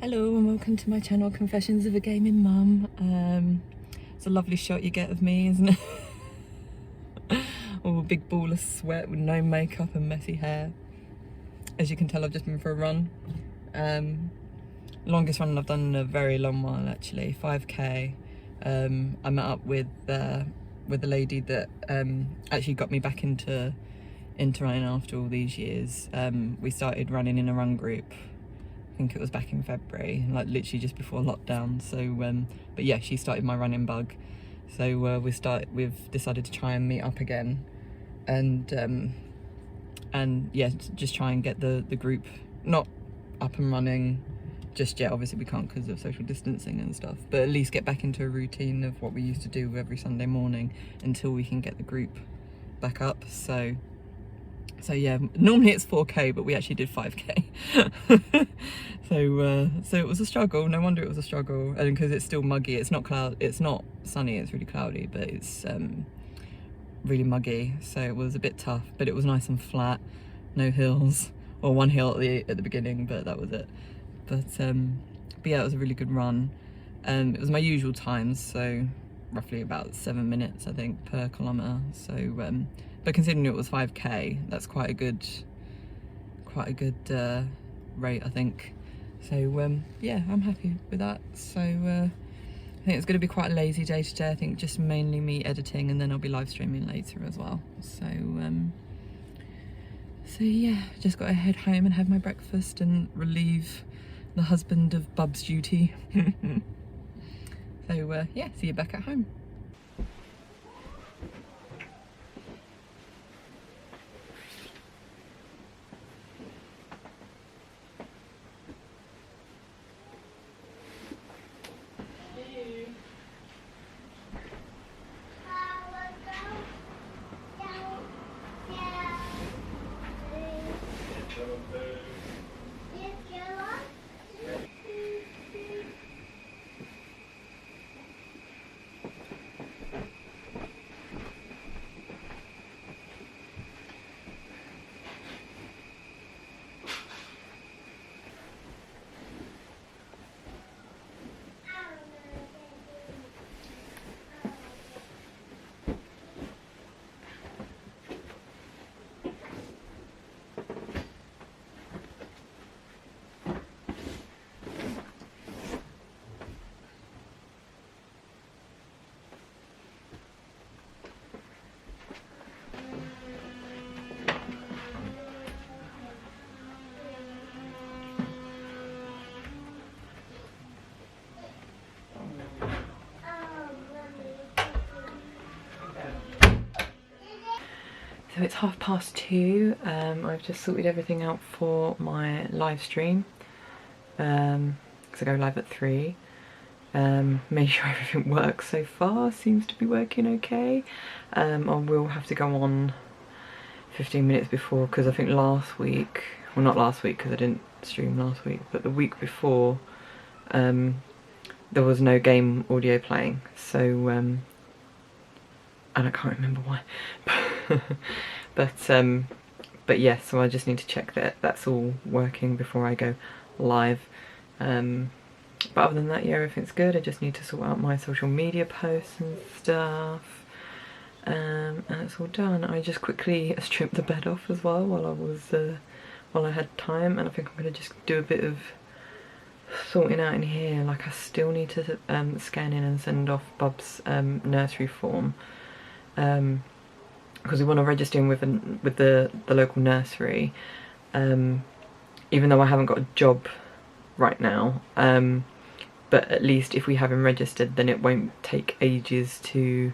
Hello and welcome to my channel, Confessions of a Gaming Mum. It's a lovely shot you get of me, isn't it? All a big ball of sweat with no makeup and messy hair. As you can tell, I've just been for a run. Longest run I've done in a very long while, actually, 5k. I met up with the lady that actually got me back into running after all these years. We started running in a run group. I think it was back in February, like literally just before lockdown. So, but yeah, she started my running bug. So we've decided to try and meet up again, and yeah, just try and get the group not up and running just yet. Obviously we can't because of social distancing and stuff, but at least get back into a routine of what we used to do every Sunday morning until we can get the group back up. So yeah, normally it's 4k, but we actually did 5k. So it was a struggle. No wonder it was a struggle, and because it's still muggy. It's not sunny, it's really cloudy, but it's really muggy, so it was a bit tough, but it was nice and flat, no hills, or one hill at the beginning, but that was it. But yeah, it was a really good run. It was my usual times, so roughly about 7 minutes, I think, per kilometre. So but considering it was 5k, that's quite a good rate, I think. So yeah, I'm happy with that. So I think it's going to be quite a lazy day today. I think just mainly me editing, and then I'll be live streaming later as well. So so yeah, just got to head home and have my breakfast and relieve the husband of Bub's duty. So yeah, see you back at home. So it's 2:30. I've just sorted everything out for my live stream, because I go live at 3. Made sure everything works so far, seems to be working okay. I will have to go on 15 minutes before, because I think last week, well not last week because I didn't stream last week, but the week before there was no game audio playing, so and I can't remember why. But yeah, so I just need to check that that's all working before I go live. But other than that, yeah, everything's good. I just need to sort out my social media posts and stuff, and it's all done. I just quickly stripped the bed off as well while I had time, and I think I'm gonna just do a bit of sorting out in here. Like, I still need to scan in and send off Bub's nursery form, because we want to register him with the local nursery, even though I haven't got a job right now, but at least if we have him registered, then it won't take ages to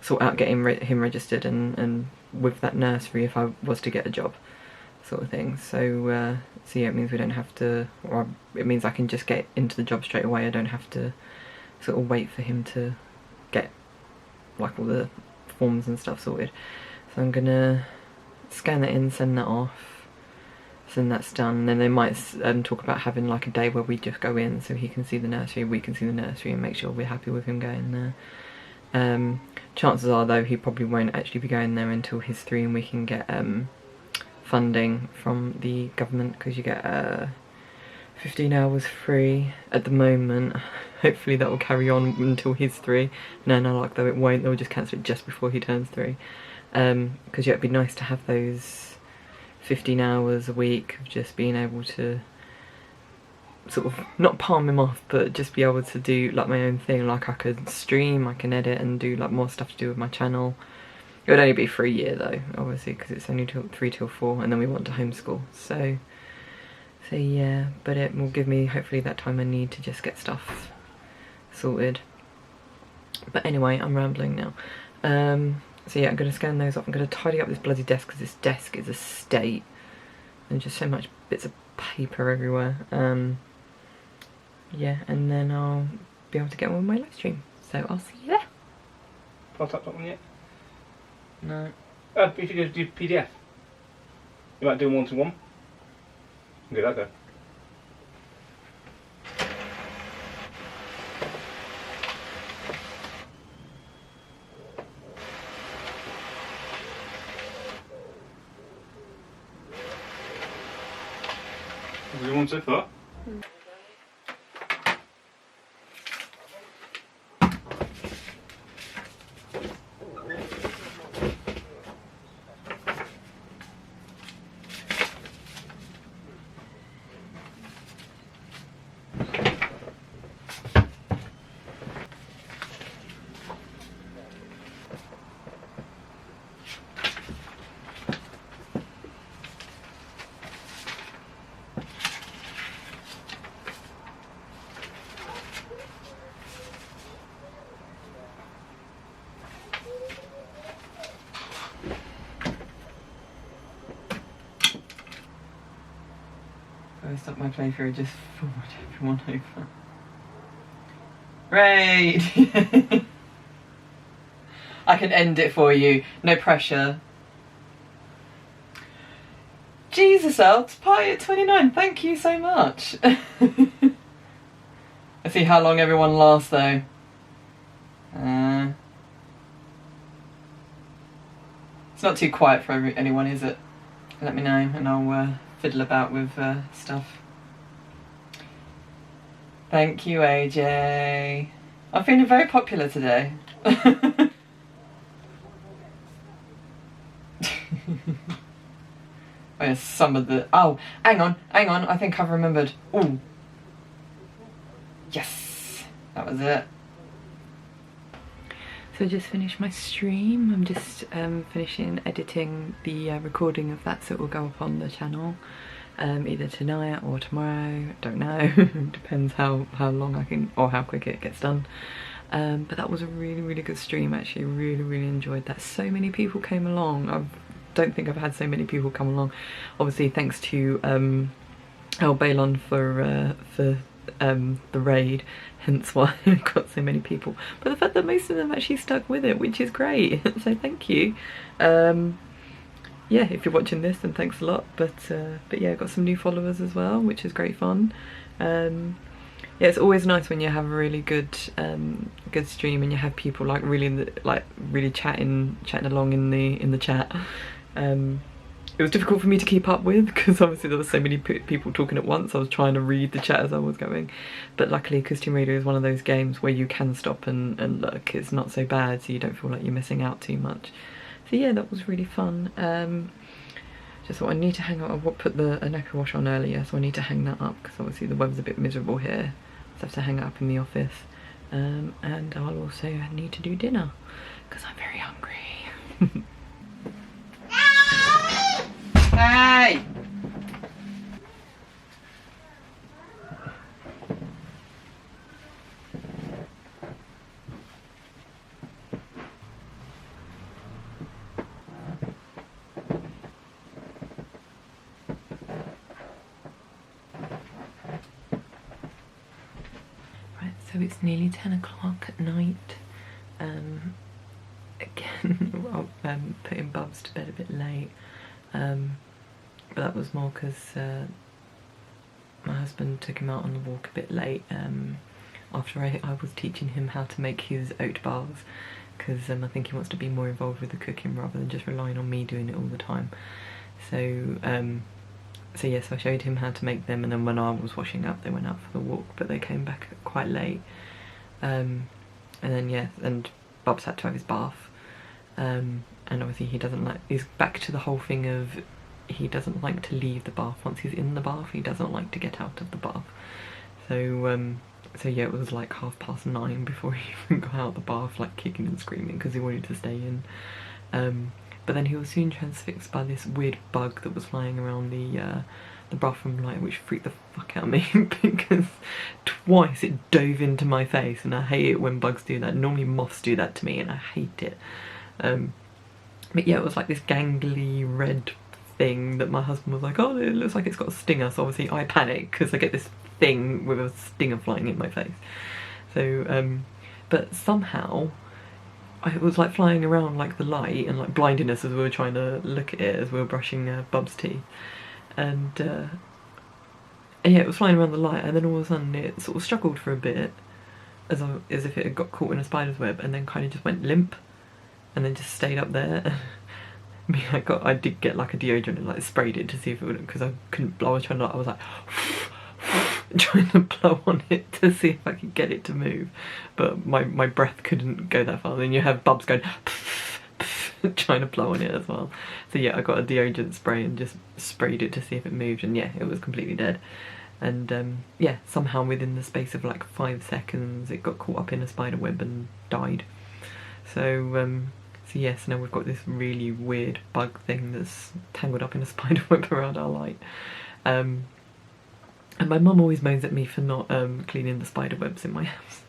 sort out getting him registered and with that nursery if I was to get a job, sort of thing. So so yeah, it means we don't have to, or it means I can just get into the job straight away. I don't have to sort of wait for him to get like all the forms and stuff sorted. So I'm gonna scan that in, send that off, send that's done, and then they might talk about having like a day where we just go in so he can see the nursery, we can see the nursery, and make sure we're happy with him going there. Chances are though he probably won't actually be going there until he's 3 and we can get funding from the government, because you get 15 hours free at the moment. Hopefully that will carry on until he's 3. No, like though it won't, they'll just cancel it just before he turns 3. Because yeah, it'd be nice to have those 15 hours a week of just being able to sort of, not palm him off, but just be able to do like my own thing. Like I could stream, I can edit and do like more stuff to do with my channel. It would only be for a year though, obviously, because it's only 3 till 4 and then we want to homeschool. So yeah, but it will give me hopefully that time I need to just get stuff sorted. But anyway, I'm rambling now. So yeah, I'm going to scan those off. I'm going to tidy up this bloody desk because this desk is a state. And just so much bits of paper everywhere. Yeah, and then I'll be able to get on with my live stream. So I'll see you there. Not up one yet? No. If you go do PDF, you might do 1-to-1. Give that go. What do you want so far? I stopped my playthrough, just forward everyone over. Great! I can end it for you, no pressure. Jesus, Elks, pie at 29, thank you so much. Let's see how long everyone lasts though. It's not too quiet for anyone, is it? Let me know and I'll fiddle about with stuff. Thank you, AJ. I'm feeling very popular today. Oh yes, some of the... Oh, hang on, I think I've remembered. Ooh. Yes, that was it. So I just finished my stream. I'm just finishing editing the recording of that, so it will go up on the channel either tonight or tomorrow. Don't know. Depends how long I can, or how quick it gets done. But that was a really good stream. Actually, really enjoyed that. So many people came along. I don't think I've had so many people come along. Obviously, thanks to El Balon for the raid, hence why I got so many people. But the fact that most of them actually stuck with it, which is great. So thank you. Yeah, if you're watching this, then thanks a lot. But yeah, I got some new followers as well, which is great fun. Yeah, it's always nice when you have a really good good stream and you have people like really chatting along in the chat. It was difficult for me to keep up with because obviously there were so many people talking at once. I was trying to read the chat as I was going, but luckily because Tomb Raider is one of those games where you can stop and look. It's not so bad, so you don't feel like you're missing out too much. So yeah, that was really fun. Just thought I need to hang up. I put a necker wash on earlier, so I need to hang that up because obviously the weather's a bit miserable here. So I have to hang it up in the office. And I'll also need to do dinner because I'm very hungry. Hey! Right, so it's nearly 10 o'clock at night. Again, I'm putting Bubs to bed a bit late. But that was more because my husband took him out on the walk a bit late after I was teaching him how to make his oat bars, because I think he wants to be more involved with the cooking rather than just relying on me doing it all the time. So so yes, I showed him how to make them, and then when I was washing up, they went out for the walk, but they came back quite late. And then yeah, and Bubs had to have his bath. And obviously he doesn't like, he's back to the whole thing of he doesn't like to leave the bath. Once he's in the bath, he doesn't like to get out of the bath. So so yeah, it was like 9:30 before he even got out of the bath, like kicking and screaming because he wanted to stay in. But then he was soon transfixed by this weird bug that was flying around the bathroom light, which freaked the fuck out of me because twice it dove into my face, and I hate it when bugs do that. Normally moths do that to me and I hate it. But yeah, it was like this gangly red thing that my husband was like, oh, it looks like it's got a stinger. So obviously I panic because I get this thing with a stinger flying in my face. So but somehow it was like flying around like the light and like blinding us as we were trying to look at it as we were brushing Bub's teeth. And yeah, it was flying around the light, and then all of a sudden it sort of struggled for a bit as if it had got caught in a spider's web, and then kind of just went limp and then just stayed up there. I did get like a deodorant and like sprayed it to see if it would, because I was like trying to blow on it to see if I could get it to move, but my breath couldn't go that far. Then you have Bubs going trying to blow on it as well. So yeah, I got a deodorant spray and just sprayed it to see if it moved, and yeah, it was completely dead. And yeah, somehow within the space of like 5 seconds it got caught up in a spider web and died. So so yes, now we've got this really weird bug thing that's tangled up in a spider web around our light. And my mum always moans at me for not cleaning the spider webs in my house.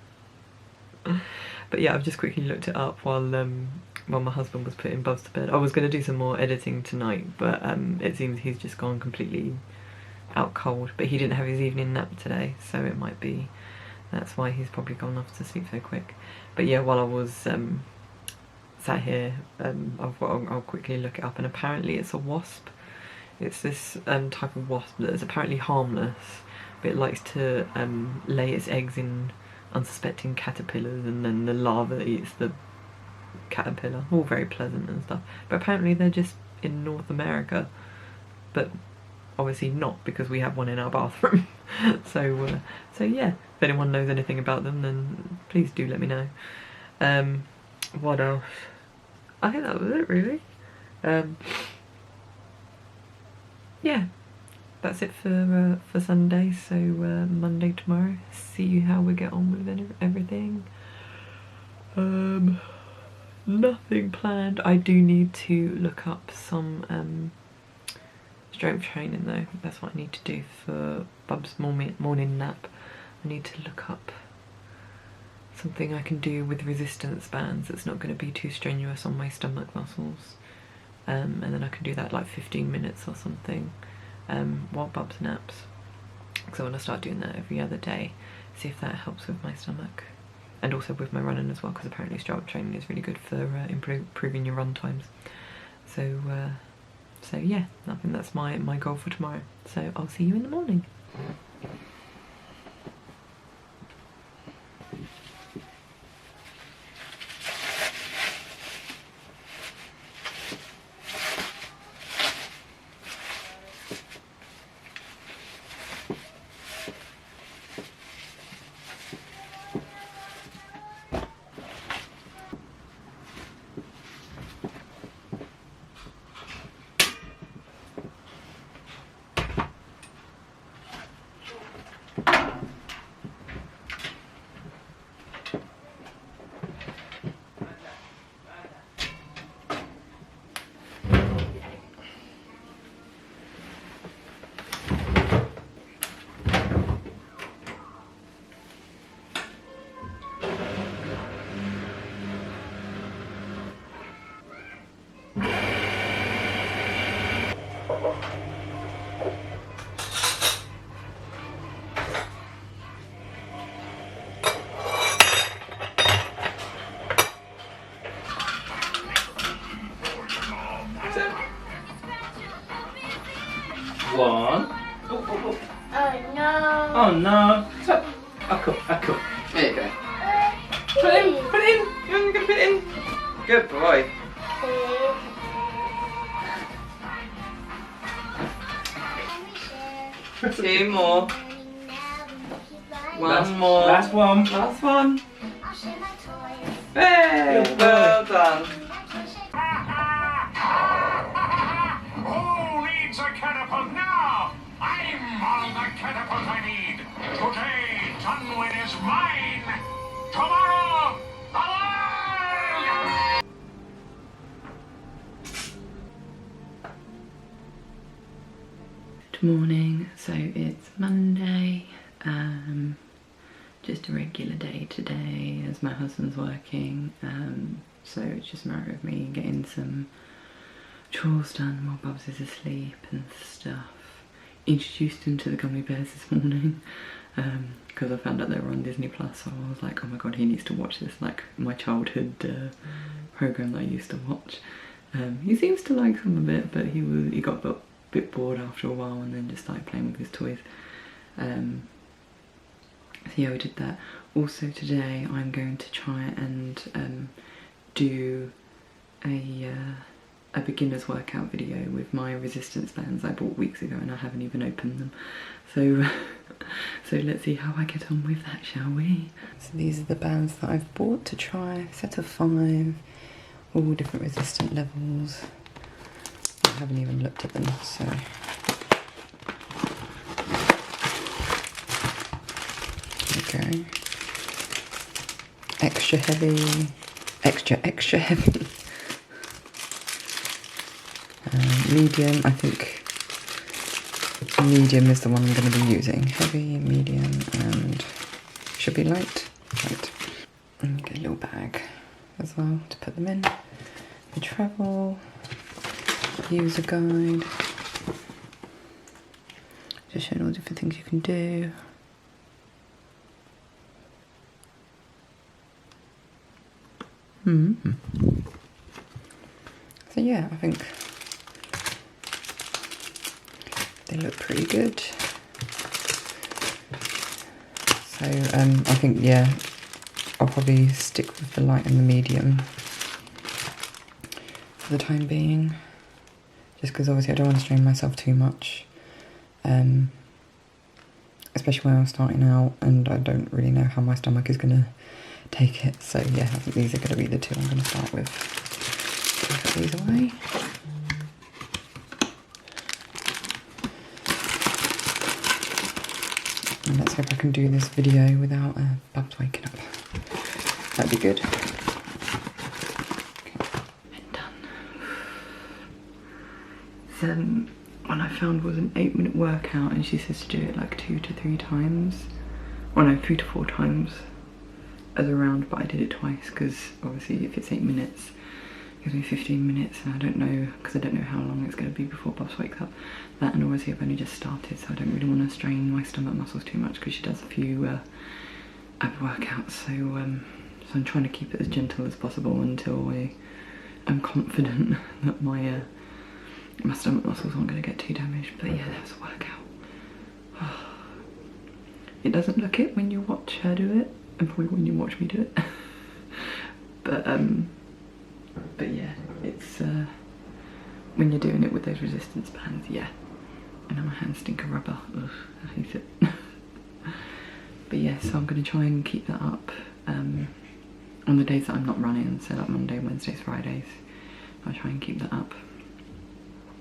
But yeah, I've just quickly looked it up while my husband was putting Bubs to bed. I was going to do some more editing tonight, but it seems he's just gone completely out cold. But he didn't have his evening nap today, so it might be that's why he's probably gone off to sleep so quick. But yeah, while I was sat here, I'll quickly look it up, and apparently it's a wasp. It's this type of wasp that is apparently harmless, but it likes to lay its eggs in unsuspecting caterpillars, and then the larva eats the caterpillar. All very pleasant and stuff. But apparently they're just in North America, but obviously not, because we have one in our bathroom. So yeah, if anyone knows anything about them, then please do let me know. What else? I think that was it really. Yeah, that's it for Sunday. So Monday tomorrow, see how we get on with everything. Nothing planned. I do need to look up some strength training though. That's what I need to do for Bub's morning nap. I need to look up something I can do with resistance bands that's not going to be too strenuous on my stomach muscles. And then I can do that like 15 minutes or something while Bubs naps. So I want to start doing that every other day, see if that helps with my stomach. And also with my running as well, because apparently strength training is really good for improving your run times. So so yeah, I think that's my goal for tomorrow. So I'll see you in the morning. One. Oh no. Oh no. So, Akko. There you go. Put it in. Put it in. You're gonna put it in. Good boy. 2 more. One more. Last one. Last one. Hey, well done. Who needs a catapult now? I'm all the catapult I need. Today, Tunwin is mine. Tomorrow, the world! Good morning. So it's Monday. Just a regular day today as my husband's working. So it's just a matter of me getting some chores done while Bubs is asleep and stuff. Introduced him to the gummy bears this morning because I found out they were on Disney Plus, so I was like, oh my god, he needs to watch this, like my childhood program that I used to watch. He seems to like some of it, but he got a bit bored after a while and then just started playing with his toys. So yeah, we did that. Also today I'm going to try and do a beginner's workout video with my resistance bands I bought weeks ago and I haven't even opened them. So so let's see how I get on with that, shall we? So these are the bands that I've bought to try. Set of 5, all different resistant levels. I haven't even looked at them, so okay. Extra heavy, extra heavy. Medium, I think medium is the one I'm going to be using. Heavy, medium, and should be light. Right. And get a little bag as well to put them in. The travel, user guide. Just showing all different things you can do. So yeah, I think they look pretty good. So I think, yeah, I'll probably stick with the light and the medium for the time being, just because obviously I don't want to strain myself too much, especially when I'm starting out and I don't really know how my stomach is going to take it. So yeah, I think these are going to be the 2 I'm going to start with. Put these away. And let's hope I can do this video without Bubs waking up. That'd be good. Okay, and done. So one I found was an 8-minute workout and she says to do it like 2 to 3 times. Or no, 3 to 4 times as a round, but I did it twice because obviously if it's 8 minutes, it gives me 15 minutes and I don't know, because I don't know how long it's going to be before Bubs wakes up. That, and obviously I've only just started, so I don't really want to strain my stomach muscles too much because she does a few ab workouts, so I'm trying to keep it as gentle as possible until I'm confident that my stomach muscles aren't going to get too damaged. But yeah, that was a workout. It doesn't look it when you watch her do it, and probably when you watch me do it. But yeah, it's when you're doing it with those resistance bands, yeah. And now my hands stink of rubber. Ugh, I hate it. But yeah, so I'm going to try and keep that up on the days that I'm not running, so like Monday, Wednesdays, Fridays. I'll try and keep that up.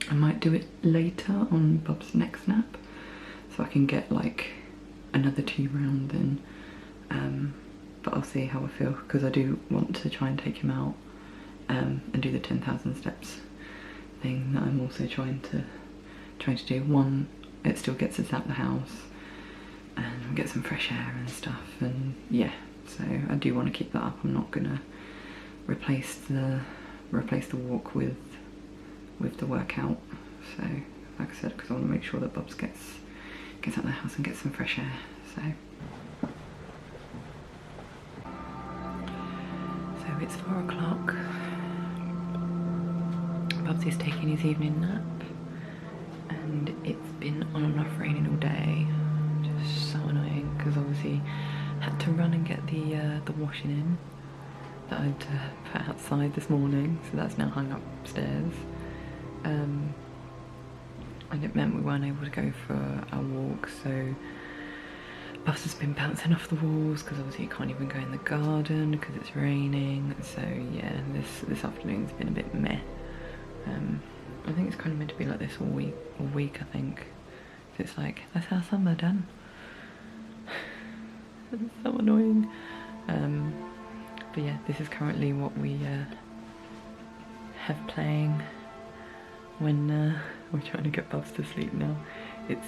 I might do it later on Bub's next nap, so I can get like another 2 rounds in. But I'll see how I feel, because I do want to try and take him out and do the 10,000 steps thing that I'm also trying to do. One, it still gets us out the house and get some fresh air and stuff, and yeah, so I do want to keep that up. I'm not gonna replace the walk with the workout. So like I said, because I want to make sure that Bubs gets out of the house and gets some fresh air. So it's 4 o'clock. Bubs is taking his evening nap, and it's been on and off raining all day. Just so annoying, because obviously had to run and get the washing in that I'd put outside this morning, so that's now hung upstairs. and it meant we weren't able to go for our walk, so bus has been bouncing off the walls because obviously you can't even go in the garden because it's raining. So yeah, this afternoon's been a bit meh. I think it's kind of meant to be like this all week I think. So it's like, that's our summer done. It's so annoying. But yeah, this is currently what we have playing when we're trying to get Bubs to sleep now. It's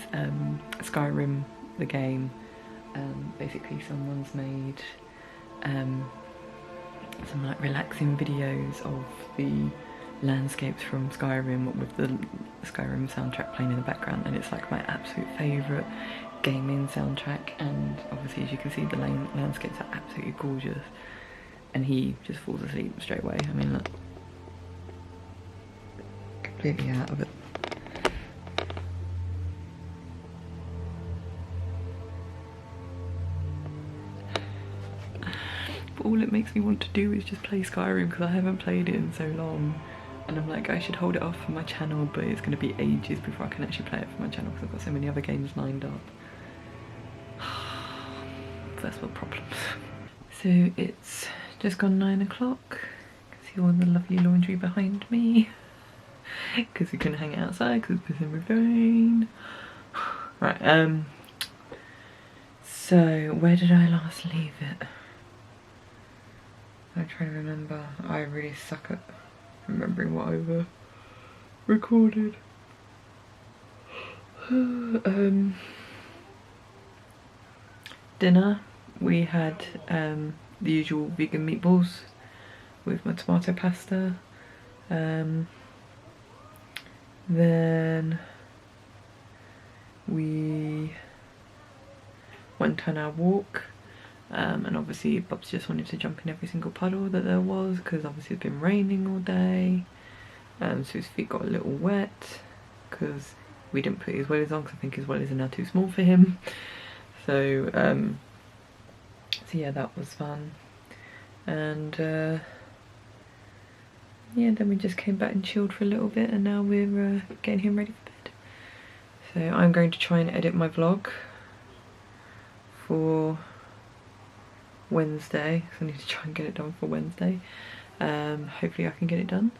Skyrim, the game. Basically someone's made some like relaxing videos of the landscapes from Skyrim with the Skyrim soundtrack playing in the background, and it's like my absolute favourite gaming soundtrack, and obviously as you can see the landscapes are absolutely gorgeous, and he just falls asleep straight away. I mean look, completely out of it. But all it makes me want to do is just play Skyrim because I haven't played it in so long. And I'm like, I should hold it off for my channel, but it's going to be ages before I can actually play it for my channel because I've got so many other games lined up. First world problems. So it's just gone 9 o'clock. You can see all the lovely laundry behind me. Because we couldn't hang it outside because it's pissing with rain. Right, so where did I last leave it? I'm trying to remember. I really suck at remembering what I've recorded. Dinner, we had the usual vegan meatballs with my tomato pasta. Then we went on our walk. And obviously Bubs just wanted to jump in every single puddle that there was because obviously it's been raining all day, so his feet got a little wet because we didn't put his wellies on because I think his wellies are now too small for him. So so yeah, that was fun. And yeah, then we just came back and chilled for a little bit, and now we're getting him ready for bed. So I'm going to try and edit my vlog for Wednesday, so I need to try and get it done for Wednesday. Hopefully I can get it done.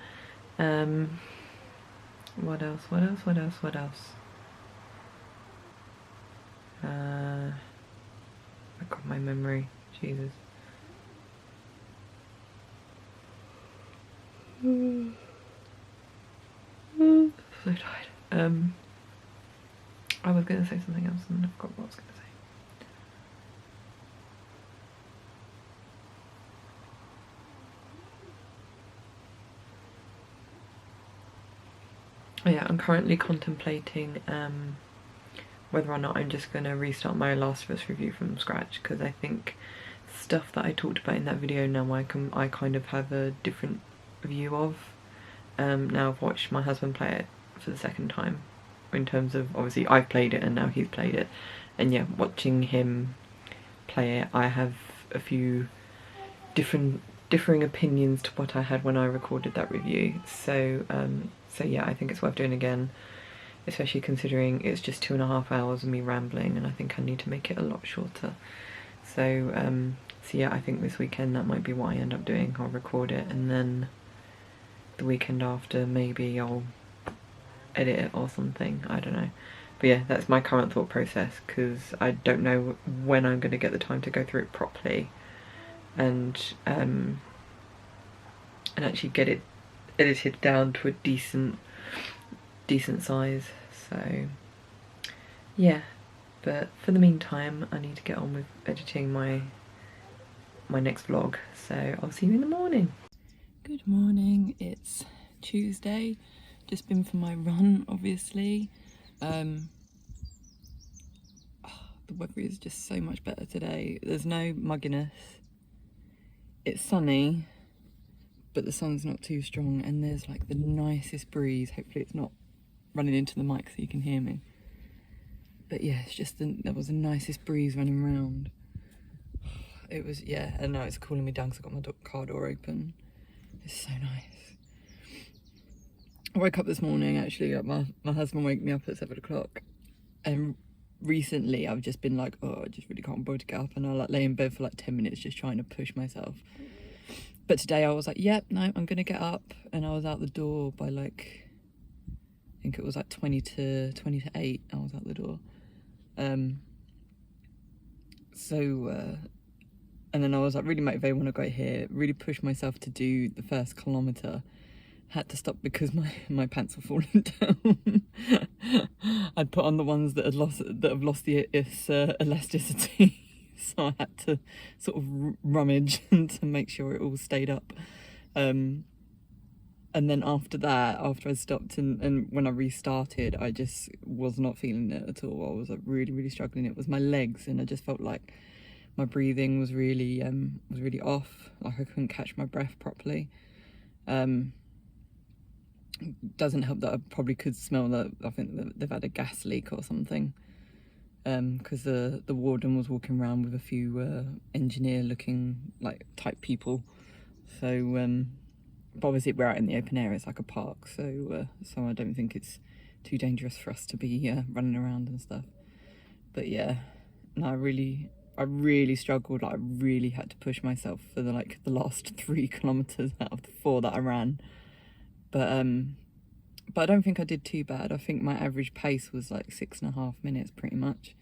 What else? I got my memory, Jesus. So tired. I was going to say something else and I forgot what I was going to say. Oh yeah, I'm currently contemplating whether or not I'm just going to restart my Last of Us review from scratch, because I think stuff that I talked about in that video now I kind of have a different view of. Now I've watched my husband play it for the second time, in terms of obviously I've played it and now he's played it, and yeah, watching him play it I have a few differing opinions to what I had when I recorded that review. So so yeah, I think it's worth doing again, especially considering it's just 2.5 hours of me rambling, and I think I need to make it a lot shorter. So so yeah, I think this weekend that might be what I end up doing. I'll record it and then the weekend after maybe I'll edit it or something, I don't know. But yeah, that's my current thought process, because I don't know when I'm going to get the time to go through it properly and actually get it edited down to a decent size. So yeah, but for the meantime I need to get on with editing my next vlog, so I'll see you in the morning. Good morning, it's Tuesday, just been for my run obviously. The weather is just so much better today, there's no mugginess, it's sunny but the sun's not too strong, and there's like the nicest breeze. Hopefully it's not running into the mic so you can hear me. But yeah, it's just there was the nicest breeze running around. It was, yeah, and now it's cooling me down because I've got my car door open. It's so nice. I woke up this morning, actually, like my husband woke me up at 7 o'clock, and recently I've just been like, oh, I just really can't bother to get up, and I like lay in bed for like 10 minutes just trying to push myself. But today I was like, yep, no, I'm gonna get up, and I was out the door by like, I think it was like 20 to 8, I was out the door. And then I was like really motivated when I got here, really pushed myself to do the first kilometre. Had to stop because my pants were falling down. I'd put on the ones that have lost its elasticity, so I had to sort of rummage to make sure it all stayed up. And then after that, after I stopped and when I restarted, I just was not feeling it at all. I was like really struggling. It was my legs, and I just felt like my breathing was really off. Like I couldn't catch my breath properly. Doesn't help that I probably could smell that I think that they've had a gas leak or something, because the warden was walking around with a few engineer looking like type people. So but obviously we're out in the open air, it's like a park, so I don't think it's too dangerous for us to be running around and stuff. But yeah, no, I really struggled. Like, I really had to push myself for the last 3 kilometers out of the 4 that I ran. But I don't think I did too bad. I think my average pace was like 6.5 minutes pretty much.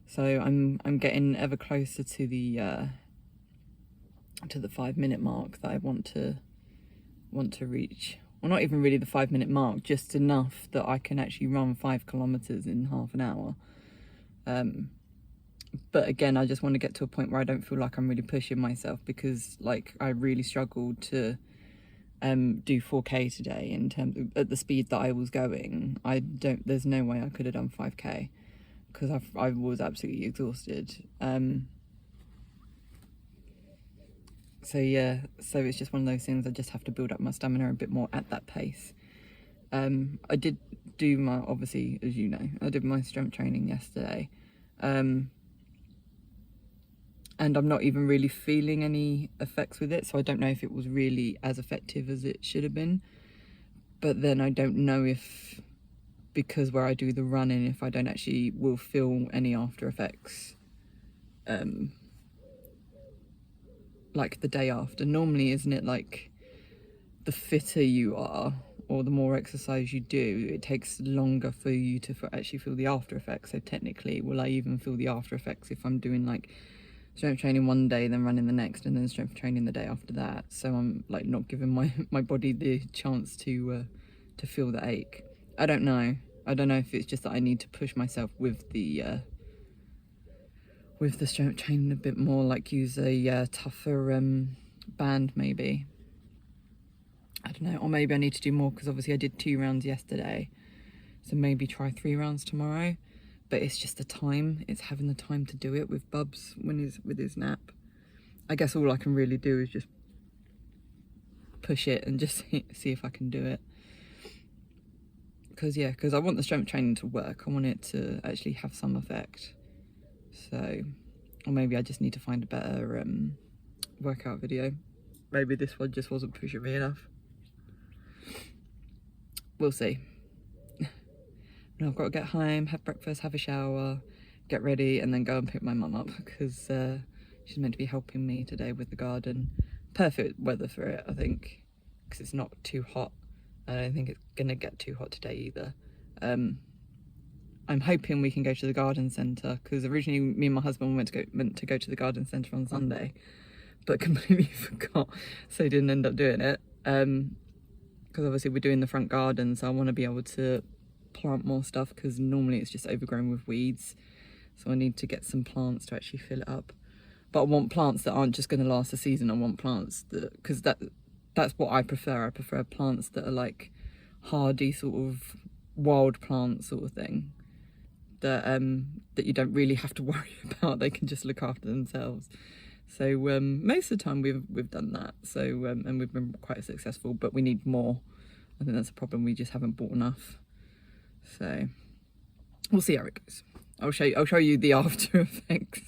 So I'm getting ever closer to the 5-minute mark that I want to reach. Well, not even really the 5-minute mark, just enough that I can actually run 5 kilometers in half an hour. But again, I just want to get to a point where I don't feel like I'm really pushing myself, because like I really struggled to do 4k today in terms of at the speed that I was going. There's no way I could have done 5k because I was absolutely exhausted. So yeah, so it's just one of those things. I just have to build up my stamina a bit more at that pace. I did do my, obviously, as you know, I did my strength training yesterday. And I'm not even really feeling any effects with it, so I don't know if it was really as effective as it should have been. But then I don't know if, because where I do the running, if I don't actually will feel any after effects like the day after. Normally, isn't it like the fitter you are or the more exercise you do, it takes longer for you to actually feel the after effects. So technically, will I even feel the after effects if I'm doing like strength training one day, then running the next, and then strength training the day after that? So I'm like not giving my body the chance to feel the ache. I don't know if it's just that I need to push myself with the strength training a bit more, like use a tougher band maybe. I don't know, or maybe I need to do more, because obviously I did 2 rounds yesterday, so maybe try 3 rounds tomorrow. But it's just the time, it's having the time to do it with Bubs with his nap. I guess all I can really do is just push it and just see if I can do it. Because I want the strength training to work. I want it to actually have some effect. So, or maybe I just need to find a better workout video. Maybe this one just wasn't pushing me enough. We'll see. Now I've got to get home, have breakfast, have a shower, get ready, and then go and pick my mum up, because she's meant to be helping me today with the garden. Perfect weather for it, I think, because it's not too hot. I don't think it's gonna get too hot today either. I'm hoping we can go to the garden centre, because originally me and my husband meant to go to the garden centre on Sunday, but completely forgot, so didn't end up doing it. Because obviously we're doing the front garden, so I want to be able to plant more stuff, because normally it's just overgrown with weeds, so I need to get some plants to actually fill it up. But I want plants that aren't just going to last a season. I want plants that, because that's what I prefer. I prefer plants that are like hardy, sort of wild plants sort of thing, that you don't really have to worry about. They can just look after themselves. So most of the time we've done that, so and we've been quite successful, but we need more. I think that's a problem, we just haven't bought enough. So we'll see how it goes. I'll show you the after effects.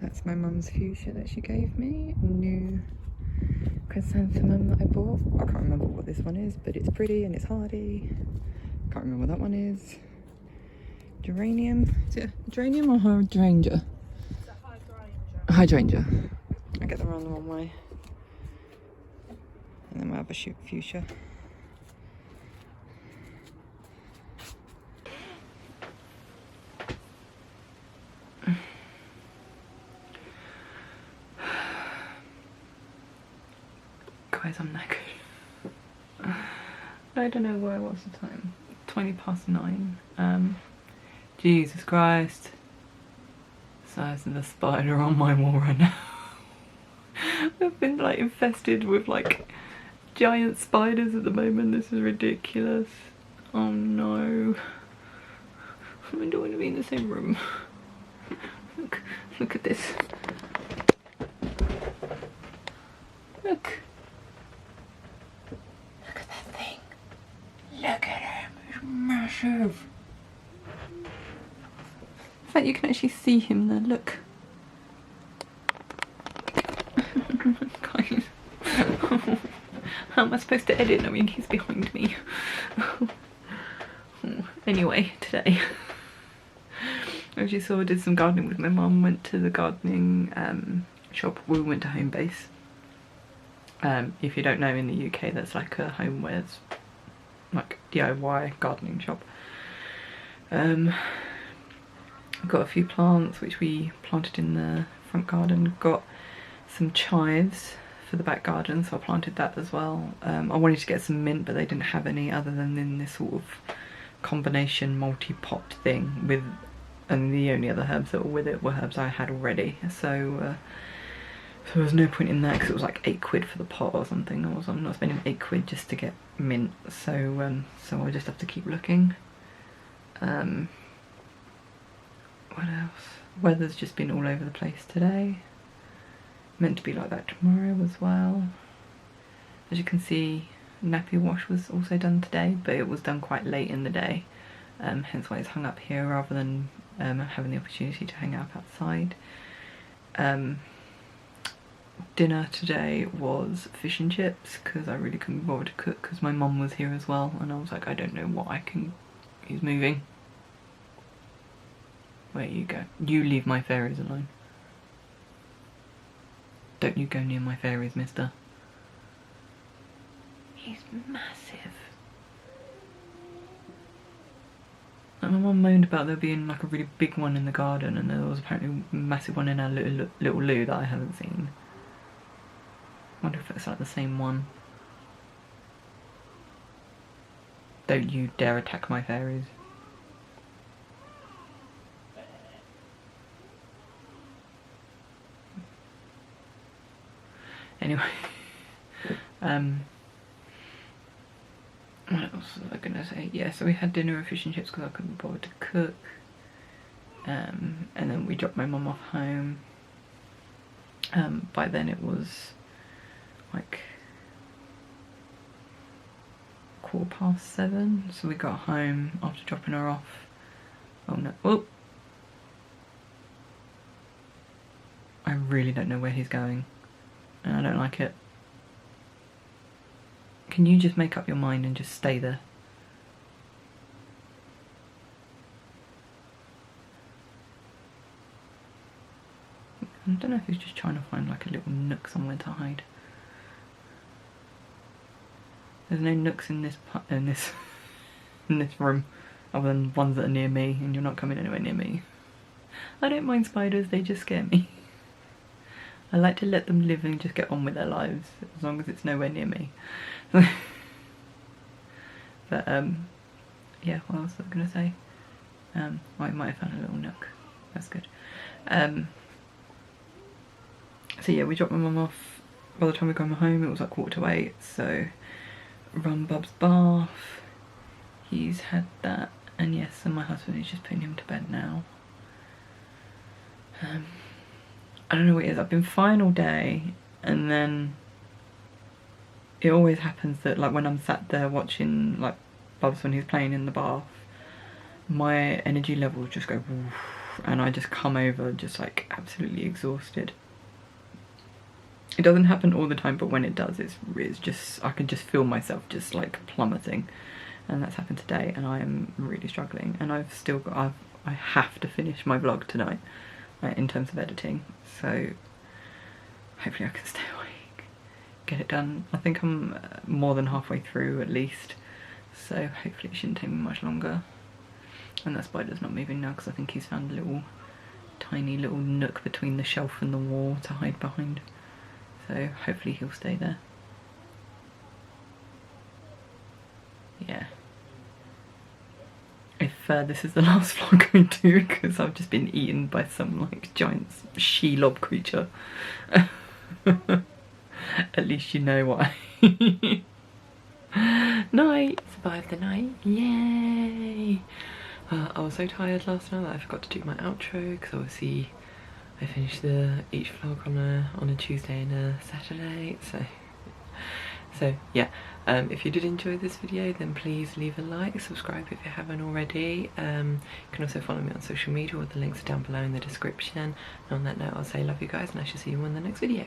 That's my mum's fuchsia that she gave me. New chrysanthemum that I bought. I can't remember what this one is, but it's pretty and it's hardy. Can't remember what that one is. Geranium. Is it a geranium or hydrangea? It's a hydrangea. Hydrangea. I get them around the wrong way. And then we have a fuchsia. Guys, I'm knackered. I don't know where I was the time. 9:20. Jesus Christ. Size of the spider on my wall right now. I've been like infested with like giant spiders at the moment. This is ridiculous. Oh no. I don't want to be in the same room. Look at this. Look. Look at that thing. Look at him. He's massive. In fact, you can actually see him there. Look. Guys. How am I supposed to edit knowing he's behind me? Anyway, today, as you saw, I did some gardening with my mum. Went to the gardening shop. We went to Homebase. If you don't know, in the UK, that's like a homewares, like DIY gardening shop. Got a few plants which we planted in the front garden. Got some chives for the back garden, so I planted that as well. I wanted to get some mint, but they didn't have any other than in this sort of combination multi-pot thing with, and the only other herbs that were with it were herbs I had already. So there was no point in that because it was like £8 for the pot or something. I'm not spending £8 just to get mint. So so I just have to keep looking. What else? Weather's just been all over the place today. Meant to be like that tomorrow as well. As you can see, nappy wash was also done today, but it was done quite late in the day, hence why it's hung up here rather than having the opportunity to hang up outside. Dinner today was fish and chips because I really couldn't bother to cook because my mum was here as well, and I was like, I don't know what I can. He's moving. Where you go? You leave my fairies alone. Don't you go near my fairies, mister. He's massive. Like my mum moaned about there being like a really big one in the garden, and there was apparently a massive one in our little loo that I haven't seen. I wonder if it's like the same one. Don't you dare attack my fairies. Anyway, what else was I gonna say? Yeah, so we had dinner with fish and chips because I couldn't bother to cook. And then we dropped my mum off home. By then it was like 7:15, so we got home after dropping her off. Oh no, oh! I really don't know where he's going. And I don't like it. Can you just make up your mind and just stay there? I don't know if he's just trying to find like a little nook somewhere to hide. There's no nooks in this in this room, other than ones that are near me, and you're not coming anywhere near me. I don't mind spiders; they just scare me. I like to let them live and just get on with their lives, as long as it's nowhere near me. But yeah, what else was I gonna say? I might have found a little nook. That's good. So yeah, we dropped my mum off. By the time we got home, it was like 7:45. So run Bub's bath. He's had that, and yes, and my husband is just putting him to bed now. I don't know what it is. I've been fine all day, and then it always happens that like when I'm sat there watching like Bubs when he's playing in the bath, my energy levels just go woof. and I just come over just like absolutely exhausted. It doesn't happen all the time, but when it does, it's just, I can just feel myself just like plummeting, and that's happened today, and I am really struggling. And I've still got, I have to finish my vlog tonight in terms of editing, so hopefully I can stay awake, get it done. I think I'm more than halfway through at least, so hopefully it shouldn't take me much longer. And that spider's not moving now because I think he's found a little tiny little nook between the shelf and the wall to hide behind. So hopefully he'll stay there. Yeah. If this is the last vlog I do, because I've just been eaten by some like giant she-lob creature. At least you know why. Night! Survived the night. Yay! I was so tired last night that I forgot to do my outro, because obviously I finished each vlog on a Tuesday and a Saturday, so yeah. If you did enjoy this video, then please leave a like, subscribe if you haven't already. You can also follow me on social media, all the links are down below in the description. And on that note, I'll say love you guys, and I shall see you in the next video.